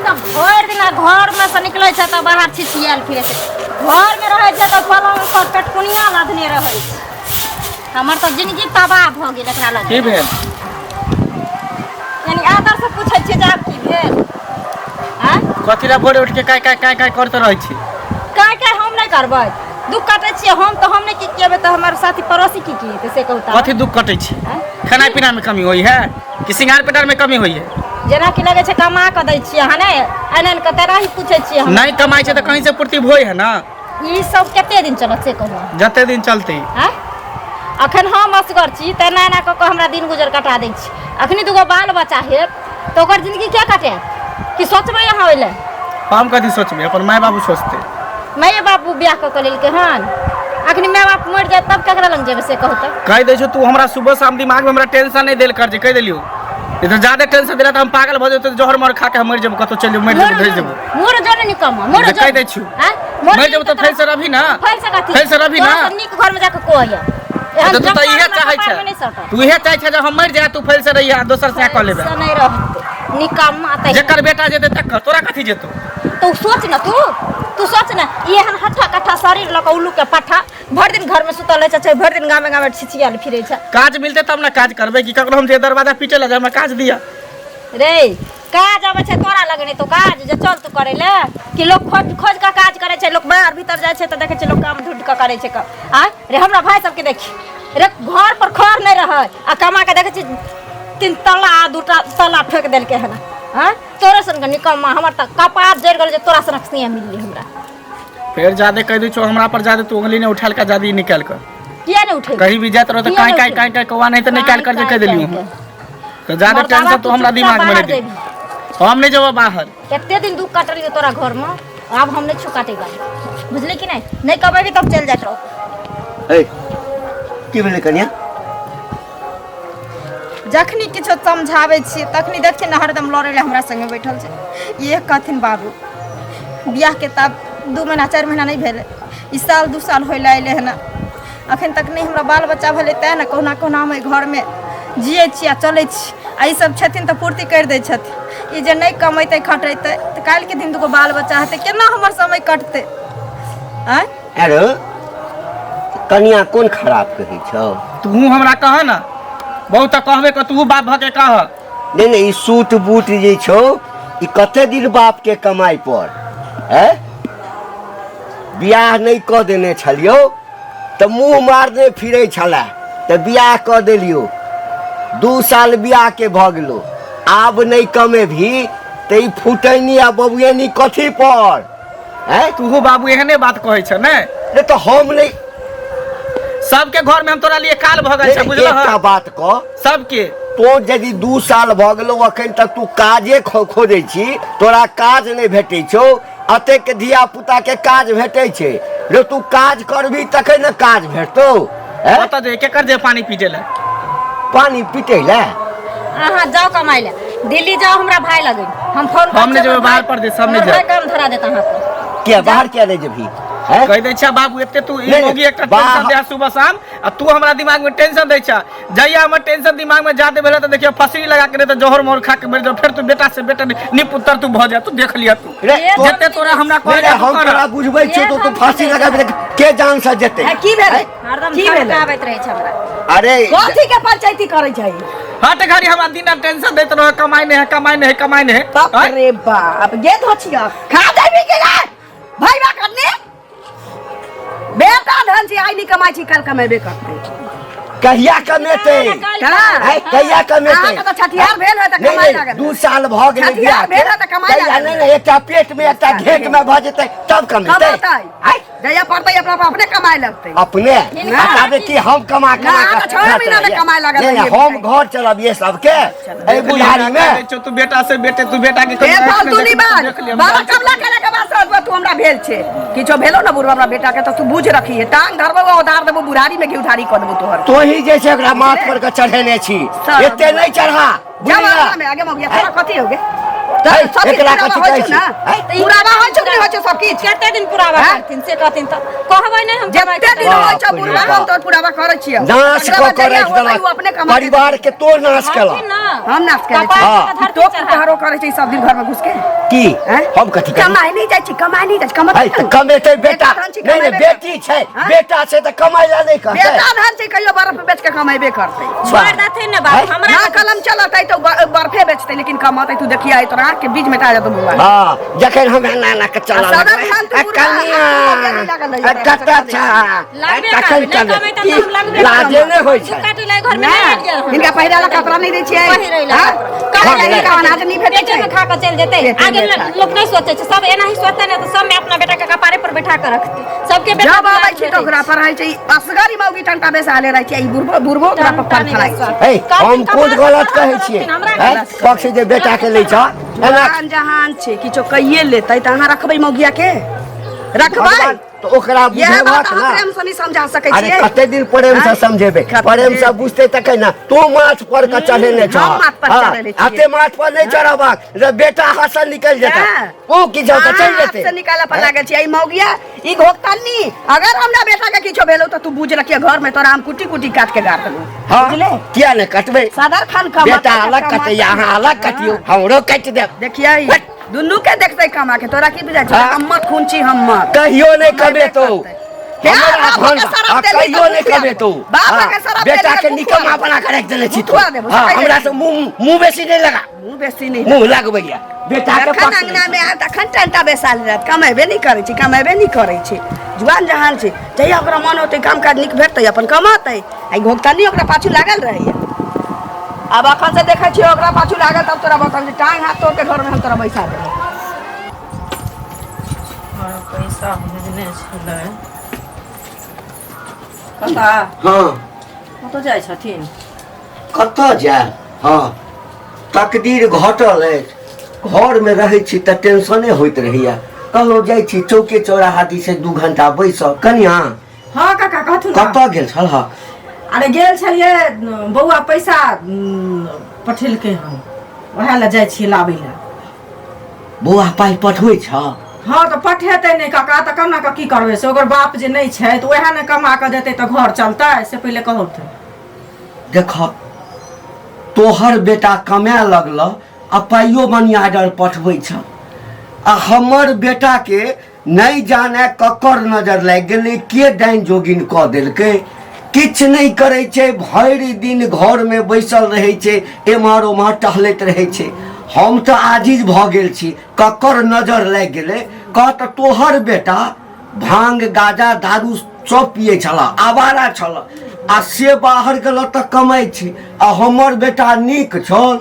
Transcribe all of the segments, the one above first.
भर दिन घर में से निकले छै त बाहर छिछियाल फिरे छै घर में रहे छै त पलंग पर पेटकुनिया लादने रहे छै हमर त जिंदगी तबाह भ गेल एकरा लग की भेल यानी आदर से पूछै छियै जे आब की भेल हैं कथि ला भोरे उठ के काय करते रहै छी काय हम नहीं करबै दुख काटे छियै हम तो हम नहीं की केबे त हमर साथी पड़ोसी की हेतै से कहता कथि दुख कटे छी खाना पीना में कमी होई है कि सिंगार पेटार में कमी होई है जेना कि लगे छै कमा के दै छियै हने अनन के तेरा ही पूछै छियै हम नहीं कमाई छै त कहीं से पूर्ति होई है ना ई सब केते दिन चलत से कहू जते दिन चलते हैं अखन हम असगर छी त ना क के हमरा दिन गुजर कटा दै छी अखनी दुगो बाल बच्चा है तो ओकर जिंदगी क्या कटे कि सोचबै यहाँ होइले हम कथि सोचबे अपन माय बाबू सोचते माय बाबू ब्याह क लेल के हन अखनी माय बाप मर जाए तब केकरा लग जेबे से कहू त कह दे छो तू हमरा सुबह शाम दिमाग में हमरा टेंशन नहीं देल कर जे कह देलियो इधर ज्यादा टेंशन देला त हम पागल भ जेते जोहर मर खा के मर जेब कतो चल मर जेब भेज देब मोर जने निकम मोर कह दे छु मर जेब त फैल से रभी ना फैल से रभी ना निक घर में जाके कहया तो तू त इहे चाहै छ तू इहे चाहै छ जे हम मर जाए तू फैल से रहिया दोसर से क लेबे से नहीं रहते निकम आते जेकर बेटा जेते तक तोरा कथि जेतो तो सोच ना तू सोच ना ये हन हट्ठा कट्ठा शरीर लक उल्लू के पट्ठा भर दिन घर में सुतल रहे छै भर दिन गामे गामे छिछियाल फिरे छै काज मिलते तब ना काज करबे कि ककरो हम जे दरवाजा पीटे ला हमरा काज दिया रे काज आवे छै तोरा लगने तो काज जे चल तू करे ले कि लोग खोज का काज करे छै लोग बाहर भीतर जाय छै त देखे छै लोग काम ढूंढ के करे छै आ रे हमरा भाई सब के देखी रे घर पर खर नहीं रहे आ कमा के देखे छै 3 तल्ला 2 तल्ला फेंक देल के है ना हां तोरे सन के निकम्मा हमर त कपार जड़ गेल जे तोरा सन के मिलली हमरा फिर ज्यादा कह दी छो हमरा पर ज्यादा तू उंगली ने उठाल का ज्यादा निकाल कर किया नहीं उठे कहीं भी जात रहो तो काय कवा नहीं तो निकाल कर जे कह देलियो तो ज्यादा टेंशन तो हमरा दिमाग में नहीं दे हम नहीं जब बाहर केते दिन दुख काटली तोरा घर में अब हम नहीं छु काटेगा बुझले कि नहीं कबे भी तब चल जात रहो ए की भेले कन्या जखनी किछो समझावे छी तखनी देखी न हरदम लड़े ले हमरा संगे बैठल छै ये कहथिन बाबू बियाह के तब 2 महीना 4 महीना नहीं भेले ई साल 2 साल होइले आइले है ना अखन तक नहीं हमरा बाल बच्चा भेले तै न कोना कोना हम घर में जिए छी आ चले छी आ ई सब छथिन त पूर्ति कर दै छथिन ई जे नहीं कमैते खटैते त काल के दिन दुगो बाल बच्चा हेते केना हमर समय कटते हैं अरे कन्या कोन खराब कहै छौ तू हमरा कह ना बहुत कहबे क तू बाप भ के कह नहीं ई सूट बूट जे छौ ई कते दिन बाप के कमाई पर हैं बियाह नहीं क देने छलियो त मुंह मारने फिरे छला त बियाह क देलियो 2 साल बियाह के भ गेलो आब नहीं कमे भी त ई फुटैनी आ बबुएनी कथी पर हैं तू बाबू एहने बात कहै छ ने रे तो हम नहीं सबके घर में हम तोरा लिए काल भ गेल छ बुझलो एकटा बात क सबके तो यदि 2 साल भ गेलो अखन तक तू काजे खोजै छी तोरा काज नहीं भेटै छौ अते के धिया पुता के काज भेटै छै रे तू काज करबी तखन न काज भेटतौ ओत जे केकर जे पानी पीटे ले पानी पीटे ले अहाँ जाओ कमाई ले दिल्ली जाओ हमरा भाई लगे हम फोन हमने जो बाहर पर दे सबने जा काम धरा देता हां पर क्या बाहर क्या नहीं जभी कह दे छ बाबू एते तू ई होगी एक टेंशन दे सुबह शाम आ तू हमरा दिमाग में टेंशन दे छ जइया हमर टेंशन दिमाग में जाते भेले त देखियो फसरी लगा के त जोहर मोर खा के मर जा फिर तू बेटा से बेटा नि पुत्र तू भ जा तू देख लिया तू जते तोरा हमरा कह हम तोरा बुझबै छ तो तू फांसी लगाबे के जान से जते की भेले हरदम धड़कावत रहे छ हमरा अरे कथि के पंचायती करे छै हट घरी हमरा दिन टेंशन देत रह कमाई नहीं है बाप रे बाप गे धोछिया खा देबी के भाई बा करने बेटा धन से आई नहीं कमाई छी कल कमेबे करते कहिया कमेते कहिया कमेते तो छठियार भेल है त कमाई लागत 2 साल भ गेलै बियाह भेल है त कमाई लागत नहीं एकटा पेट में एकटा घेट में भ जेतै तब कमेतै जया पड़तै अपने कमाई लगतै अपने बताबे कि हम कमा ना 6 महीना में कमाई लागत नहीं हम घर चलाबिए सबके ए बुढ़ारी में तू बेटा से बेटे तू बेटा के फालतू नहीं बात बाबा कबला करे के बाद तू हमरा भेल छे किछो भेलो ना बुढ़वा हमरा बेटा के त तू बुझ रखी है टांग धरबो उधार देबो बुढ़ारी में की उधारी कर देबो तोहर तो ही जैसे एकरा माथ पर के चढ़ेने छी एते नहीं चढ़ा जा में आगे मगिया तोरा कथि हो गे सब एकरा पुरावा कथी होइ कहै छै छी ना पुरावा होइ छै कि होइ छै सब किछ कते दिन पुरावा करथिन से कहथिन त कहबै नहि हम कमाइ जते दिन होइ छै बाप रे पुरावा बाप। हम तो पुरावा करै छियै नाश पुरावा कऽ के जहिया राखि होतै, देलक उ अपने कमा परिवार के तो नाश केलक हम नाश करै कपार छी पर धरती तो चढ़ा। पुहारो करै छै सब दिन घर में घुस के की हैं? हम कथी करी कमाई नहीं जाइ छी कमाई नहीं जाइ छी है त कमेतै बेटा धन छी, नहीं नहीं कमेबे बेटी छै हाँ? बेटा छै त कमाइ ला नहीं करतै बेटा धन छै कहियो बर्फ बेच के कमेबे करतै छोड़ देथिन ने बाप है? हमरा ना कलम चलतै तो बर्फे बेचतै लेकिन कमातै तू देखिया आई तोरा के बीच में टा जातो बुआ हाँ जखन हम नाना के चला सदर खान तू बुढ़ा, कता छा लागबे तखन करबै, नहि कमेतै तऽ हम लागबे लाजे करबै। नहीं होइ छै काटी लै घर में ना नहीं आबि गेल हमरा। इनका पहिरा ला कपड़ा नहीं दै छियै पहिरै ला हाँ? कपड़ा। कपड़ा पहिरै नहीं ला। का अनाज नहीं भेटै पेटे छै में खा के चल जेतै पेटे आगे में खा के। लोग नहीं सोचे छै सब एना ही सोचते ने तो सब में अपना बेटा के कपारे पर बैठा के रखते सबके बेटा जब आबै छी तो ओकरा पर रहै छै असगरी मौगी टंटा बेसाले रहै छै ई बुढ़बो ओकरा पर पान फलाई छै है हम खुद गलत कहै छियै है पक्ष जे बेटा के लै छ एना जहान जहान छै किछो कहिए लेतै त अहाँ रखबै मौगिया के रखबै भगवान तो ओकरा यह बात बुझेबाक अहाँ ना प्रेम से नहीं समझा सकै अरे छियै कते दिन प्रेम से हाँ? समझेबे कते प्रेम से दिन? बुझते तके ना तू माथ पर का चढ़ेने छ हम माथ पर चढ़ेने छियै। अते माथ पर नहीं चढ़ाबाक रे बेटा हसन निकल जेता हाँ। ओ की जाता चल हाथ जेते से निकाले पर लागल छी ई मौगिया ई घोकतानी अगर हमरा बेटा के किछो भेलो त तू बुझ रखिए घर में तोरा हम कुटी कुटी काट के गाड़ देबो हाँ बुझले किया ने कटबे सदर खान का बेटा अलग कटे अहाँ अलग कटियो हमरो काट दे देखिए हट। दुनू के देखते कमा के तोरा की बुझाइ छै हाँ। हम मत खून छी हम मत कहियो नहीं कबे तो क्या हमरा बाप धन के बा। शराब आ देली कहियो तो नहीं मुखिया कबे तो बाप हाँ, के शराब बेटा देली के तो निकम्मा मुखिया। बना के रख देले छी तो मुखिया देबो, हाँ, सकाइ हमरा देबो। से मुंह बेसी नहीं लगा मुंह बेसी नहीं मुंह लगबैया बेटा के तखन पक्ष अंगना में आयल तखन टंटा बेसाल रहत कमेबे नहीं करै छी कमेबे नहीं करै छी जुआन जहान छै जहिया ओकरा मन होतै काम काज नीक भेटतै अपन कमातै आई घोकतानी ओकरा पाछू लागल रहैया अब अखन से देखै छियै ओकरा पाछू लागल तब तोरा बताउ जे टांग हाथ तोड़ के घर में हम तोरा बैसा देबै पैसा भेजने छलै कता हाँ कतऽ जाइ छथिन कतऽ जाए हाँ तकदीर घटल अछि घर में रहै छी तऽ टेंशने होइत रहैया कहलहुँ जाइ छी चौके चौराहा दिस 2 घंटा बैसब कनिया हाँ काका कहथुन ना। कतऽ गेल छल अरे गेल छलिए बौआ पैसा पठेलकै हन वएह लए जाइ छियै लाबै लए बौआ पाइ पठबै छ हाँ तो पठेतै नहीं काका तो कना के की करबै से ओकर बाप जे नहीं छै तो वएह ने कमा के देतै तो घर चलतै से पहले कहू तो देख तोहर बेटा कमाए लगल आ पाइयो मनी आर्डर पठबै छ आ हमर बेटा के नहीं जाने ककर नजर लागि गेलै के डाइन जोगिन कऽ देलकै किछु नहीं करै छै भरि दिन घर में बैसल रहै छै एम्हर ओम्हर टहलैत रहै छै हम तऽ आजिज भऽ गेल छी ककर नजर लागि गेलै कह तऽ तोहर बेटा भांग गाजा दारू सब पिए छला आवारा छल आ से बाहर गेल तऽ कमाइ छै आ हमर बेटा नीक छल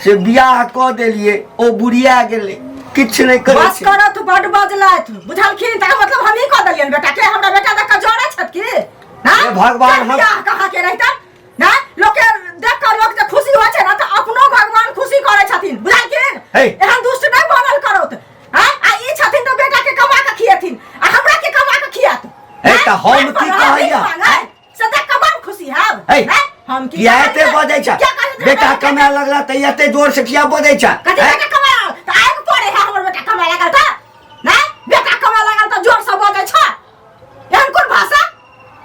से बियाह कऽ देलिए ओ बुढ़िया गेलै किछु नहीं करै बस छै करत तू बड बजलैथ बुझलखिन त मतलब हम ही कह देलियन बेटा के हमरा बेटा देख के जोड़ै छत की ना हे भगवान, हम- बियाह कहाँ के रहितन ना लोग के देख के लोग जे खुशी होइ छै ना त अपनो भगवान खुशी करै छथिन बुझलखिन हे। एहन दुष्ट नहीं बनल करत हां आ ई छथिन तो बेटा के कमा के खिएथिन आ हमरा के कमा के खियात हे, तऽ हम की कहैया? से देख के बड़ खुशी हैब हे, हैं? हम की किया एते कहलियै? बजै छ क्या कहलियै? बेटा कमाए लगला तऽ एते जोर से किया बजै छ कथी बेटा कमा त आगि पड़े है हमर बेटा कमा लागल त ना बेटा कमा लागल त जोर से बजै छ एहन कोन भाषा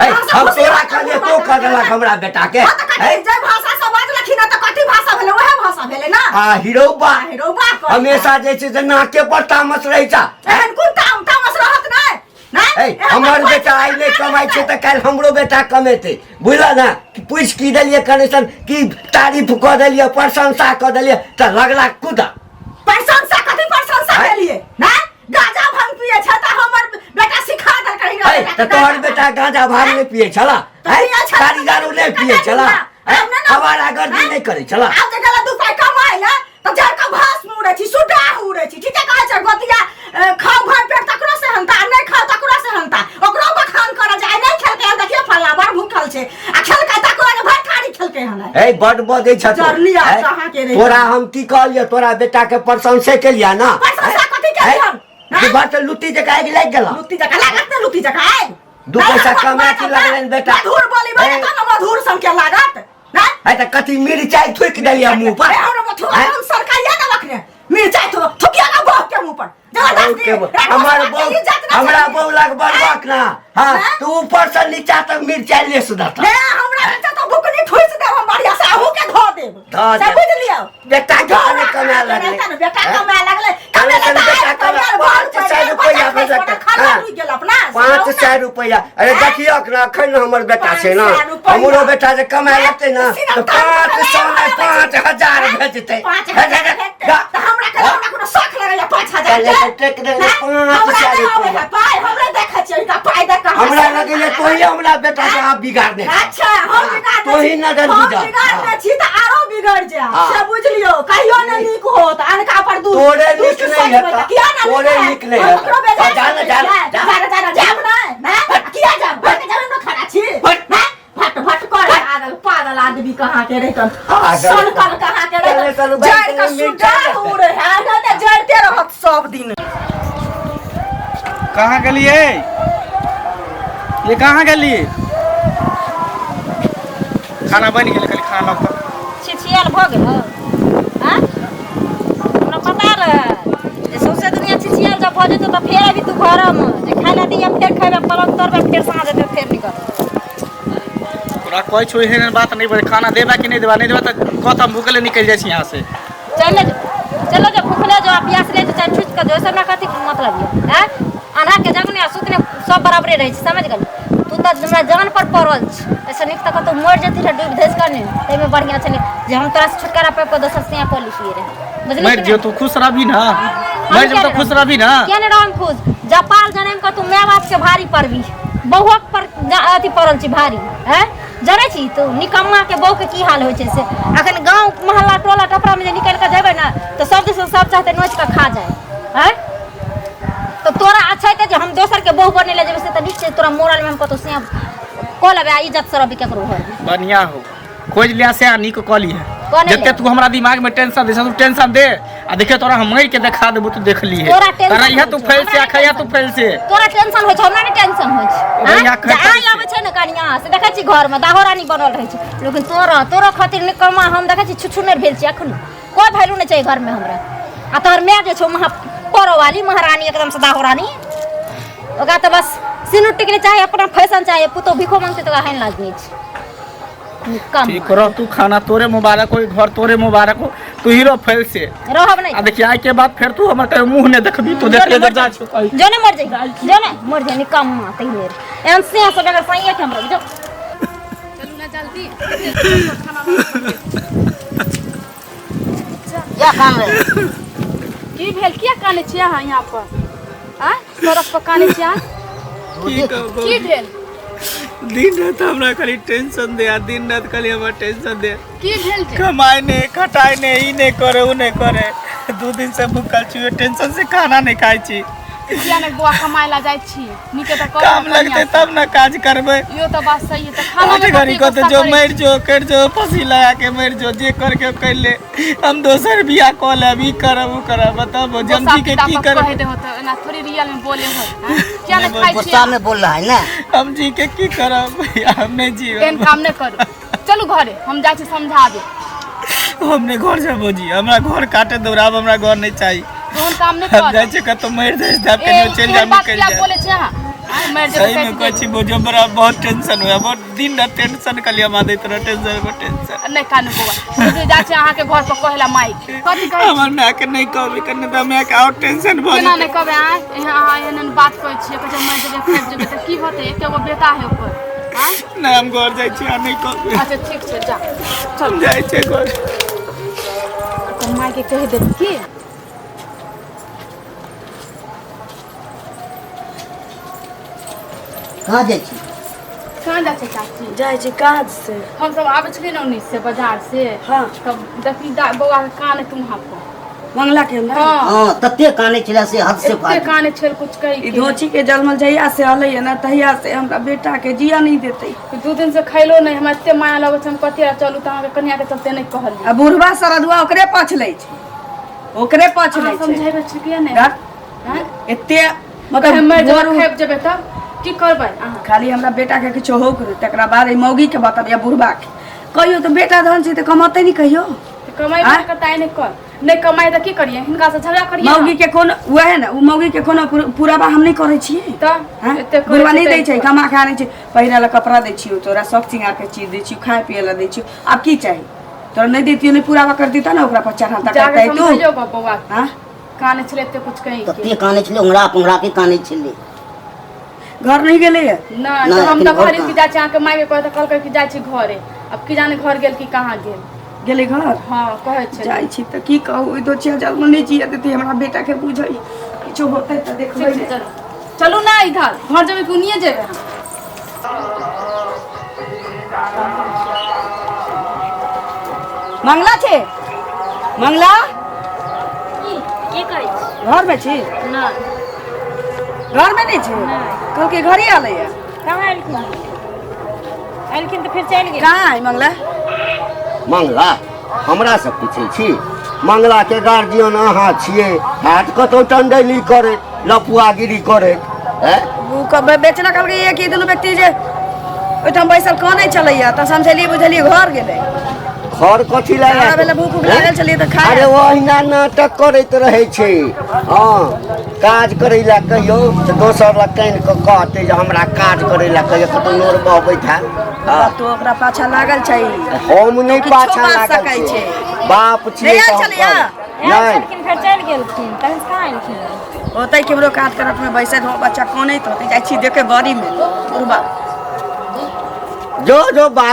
हे, भाषा हम खुशी तोरा बात कहलिए बात तो बात कह देलक हमरा बेटा के हाँ, तो कथी हे, जे भाषा से बाजलखिन त कथी भाषा भेलै वह भाषा भेलै ना आ हीरो बा हीरो बा कहै हमेशा जे छै से नाके पर तामस रहै छ एहन कोन तामस रहत नै ना हे, हमर बेटा आइ नहीं कमाइ छै तऽ काल्हि हमरो बेटा कमेतै बुझल ना पूछि की देलिए कनेक्शन की तारीफ कऽ देलिए प्रशंसा कऽ देलिए तऽ लगला कुदा प्रशंसा कथी प्रशंसा हैं? केलिए ना गाजा भांग पिए छ त हमर बेटा सिखा देलकै हे, तऽ तोहर बेटा गांजा भांग नहीं पिए छला तऽ पियै छला, कारीगरो नहीं पिए छला हमारा गर्दी नहीं करै छला आब जे गेला 2 पाइ कमाइ ले त जड़ के भास मुड़ै छी सुडा उड़ै छी ठीके कहै छै गोतिया खाओ भर पेट तकरो से हंता नहीं खाओ तकरो से हंता ओकरो बखान कर जाय नहीं खेलकै हम देखिए फल्ला बड़ भूखल छै आ खेलकै तकरो के भर खाड़ी खेलकै हन हे बड बजै छ तू। जरलिया हे, कहाँ के रही? तोरा हम की कहलिए तोरा बेटा के प्रशंसा केलिया ना प्रशंसा कथी केलियन? तू बात लुटी जका आगि लागि गेल लुत्ती जका लागत ने लुत्ती जका आइ 2 पैसा कमा के लगलनि बेटा मधुर बोली बोले हे, त न मधुर सन के लागत ना हे तऽ कथी मिरचाई थूक देलिए मुंह पर अरे हमरा मथुरा हैं? हम सरकाइया ना रखने मिर्चाई तो थुकिया ना बहू के मुंह पर जबरदस्ती हमरा बहू लग बरबाक ना हां तू ऊपर से नीचा तक मिर्चाई ले सुधाता ले हमरा बेटा तो बुकनी ठुस दे हम बढ़िया से आहू के धो देब सब बुझ लियो बेटा घर कमा लगले बेटा कमा लगले कमे बेटा कमा 500 रुपया भेज के खाना रुक गेल अपना 500 रुपया अरे देखियो ना अखन हमर बेटा छै ना हमरो बेटा जे कमा लगते ना तो 500 नहीं 5000 भेजते 5000 हमरा कोनो शौक लगैया 5000 टेक दे 500 रुपया पाई हमरा देखै छियै का पाई दे कहां हमरा लगले तोही हमरा बेटा के आप बिगाड़ दे अच्छा हम बिगाड़ दे तोही नजर बुझा बिगाड़ छी त आरो बिगड़ जा से बुझ लियो कहियो न नीक होत अनका पर दूध तोरे नीक नहीं है तोरे नीक नहीं है जान जा जाब ना किया जाब भट जाब न खड़ा छी भट भट कर पागल आदमी कहां के रहतन सन कल कहां के रहतन जड़ का सुटा उड़ है न जड़ते रहत सब दिन कहाँ गेलिए ये कहाँ गेलिए खाना बन गेल खाली खाना पर छिछियल भ गेल हां हमरा पता रहे जे सौसे दुनिया छिछियल जब भ जेतो त फेर अभी तू घर में जे खाना दिया फेर खाइबे पलक तोरबे फेर साँझ दे फेर निकल तोरा कोई छोई है बात नहीं बोले खाना देबा कि नहीं देबा त कत हम भूखले निकल जाय छी यहां से चलो जो भूखले जो प्यास ले जो चाहे छुच कर जो सब ना कथी मतलब है हैं आना के जगने सुतने सब बराबरे रहे समझ गल तू त हमरा जान पर पड़ल छ ऐसे निक तक तो मर जती रे डूब धस करने तै में बढ़िया छले जे हम तोरा से छुटकारा पे को दोसर से पॉलिसी रे बुझली मर जो तू खुश रहबी ना मर जब तो खुश रहबी ना क्या ने राम खुश जपाल जनेम का तू माय बाप के भारी पड़बी बहुक पर अथी पड़ल छी भारी हैं जाने छी तू निकम्मा के बहू के की हाल होय छै से अखन गांव मोहल्ला टोला टपरा में जे निकल के जेबे ना तो सब दिस सब चाहते नोच के खा जाए हैं तो तोरा अच्छा है जे हम दोसर के बहू बने ले जेबे से त नीचे तोरा मोरल में हम कतो से को लेबे इज्जत से रबी केकरो घर बढ़िया हो खोज लिया से आनी को कॉली है जते तू हमरा दिमाग में टेंशन दे तू टेंशन दे आ देखे तोरा हम मर के दिखा देबो तू देख ली है तोरा यह तू फैल से खैया तू फैल से तोरा टेंशन होय छ हमरा नहीं टेंशन होय छ आई आवे छ न कनिया से देखै छी घर में दाहोरानी बनल रहै छै लेकिन तोरा खातिर निकम्मा हम देखै छी छुछुनेर भेल छी अखन कोई वैल्यू नहीं छै घर में हमरा आ तोहर मैं जे छौ महा परो वाली महारानी एकदम से दाहोरानी ओका तो बस सिनुट टिकले चाहे अपना फैशन चाहे पुतो भिखो मांगते तो हन लाजनी छ ठीक करो तू खाना तोरे मुबारक हो घर तोरे मुबारक हो तू हीरो फैल से रहब नहीं आ देखिए आई के बाद फिर तू हमर के मुंह ने देखबी तू देख ले जा छ जो ने मर जाई निकम्मा तई मेरे एन से सब अगर सही के हमरा जो चलू ना जल्दी या काम रे की भेल किया काने छिया यहाँ पर आ सड़क पर काने छिया की भेल दिन रात हमरा खाली टेंशन दे दिन रात खाली हमरा टेंशन दे की भेल कमाई ने खटाई ने ई ने करे उ ने करे 2 दिन से भूखल छी टेंशन से खाना नहीं खाई छी किया ने बुआ कमाई ला जाय छी नीके त काम लगते तब ना काज करबे यो तो बात सही है तो खाना में घड़ी को तो जो मर जो कर जो फसी लगा के मर जो जे करके कर ले हम दोसर बियाह को ले अभी करब बताओ जल्दी के की कर कह दे हो तो ना थोड़ी रियल में बोले हो क्या ने खाई छी गुस्सा में बोल रहा है ना हम जी के की करब हम नहीं जी एन काम नहीं करू चलू घरे हम जाय छी समझा दे हमने घर जाबो जी हमरा घर काटे दौड़ाब हमरा घर नहीं चाहिए कौन काम नहीं हम जाय छै कतो मर दे दब के चल जा निकल जा बोले छी हां मर जे सही में कहै छी मुझे बड़ा बहुत टेंशन हुआ बहुत दिन रात टेंशन कलिया मा दैत रह टेंशन नहीं कानू बुआ जे जाय छी अहाँ के घर पर कहला माई कथि कहै हमर ना के नहीं कहबे कने त मैं के और टेंशन भ केना नहीं कहबे अहाँ एहन बात कहै छी कि मर जे फेर जेबे त की होते एकेगो बेटा है ऊपर हां नहीं हम घर जाय छी नहीं कहबे अच्छा ठीक छै जा चल जाय छै घर तो माई के कह दे की कहाँ जाइ छी कहाँ जाय छै चाची जाय छी काज से हम सब आबै छलिए न 19 से बाजार से हाँ तब देखी बौआ के कान तुम वहां पर मंगला के हमरा हां हाँ तते काने चला से हद से एते काने छेल कुछ कही ई धोची के जलमल जहिया से अलैया ना तहिया से हमरा बेटा के जिया नहीं देते 2 दिन से खैलो नहीं हमरा एते माया लगै छै हम कते चलू त अहाँ के कन्या के चलते नहीं कहलिए आ बुढ़वा सरदुआ ओकरे पछ लै छै ओकरे पछ लै छै समझाइबे छै कि नहीं हैं एते मतलब हम मतलब जब खेब जेबे तब की करबै अहाँ खाली हमरा बेटा के किछो हो करे तकरा बाद ई मौगी के बताबिया बुढ़वा के कहियो तो बेटा धन छै त कमते नहीं कहियो कमाई हाँ? के ताई नहीं कर नहीं कमाई तो की करिए हिनका से झगड़ा करिए मौगी के कोनो वह है ना उ मौगी के कोनो पूरा बा हम नहीं करे छिए तो हाँ? एते करे बुढ़वा नहीं छै दै छै कमा खा नहीं छै पहिरा ला कपड़ा दै छियो तोरा सब सिंगार के चीज दै छियो खाए पिए ला दै छियो अब की चाही तोरा नहीं देतियो नहीं पूरा कर देता ना ओकरा पर चढ़ाता जाके करतै तू समझियो गो बौआ हां काने छले एते कुछ कहीं तो के काने छले उंगरा पुंगरा के काने छले घर नहीं गेले है ना ना, तो हम तो लेकिन घर घर की जाय छै के माय के कहत कल के जाय छी घरे अब की जाने घर गेल की कहां गेल गेले घर हां कहै छै जाइ छी त की कहू दो छिया जल में नहीं जिया देती हमरा बेटा के बुझै किछो होतै त देखबै ठीक छै चलू ना इधर घर जेबे कि उनिए जेबे मंगला छे मंगला की कहै छी घर में छी ना घर में नहीं छी कल के घर ही आले है कहाँ एलखिन तो फिर चलि गेल कहाँ है मंगला मंगला हमरा से पूछे छी मंगला के गार्जियन अहाँ छिए हाथ कतौ टंडैली करे लपुआगिरी करे हैं वो कब बेचना कल के ये कि दुनू व्यक्ति जे ओइठाम बैसल काने चलैया त समझलिए बुझलिए घर गेलै घर कथी हमरा लागे भेलै भूख उख लागल छलिए त खाए अरे ओहिना नाटक करैत रहै छै हाँ काज करै ला कहियो तऽ दोसर लग कानि कऽ कहतै जे हमरा काज करै ला कहियो कतौ नोर बहबैत है तो ओकरा पाछा लागल छै हम नहि किछो पाछा बात लागल सकै छै छै। बाप छियै नहि आयल तऽ हम छलियै? कहब। नहि एलखिन फिर चलि गेलखिन तहन से कहाँ एलखिन होतै केमरो काट करत में बैसैत हो बच्चा कानैत होतै जाइ छी देखे बाड़ी में बुढ़बा जो बात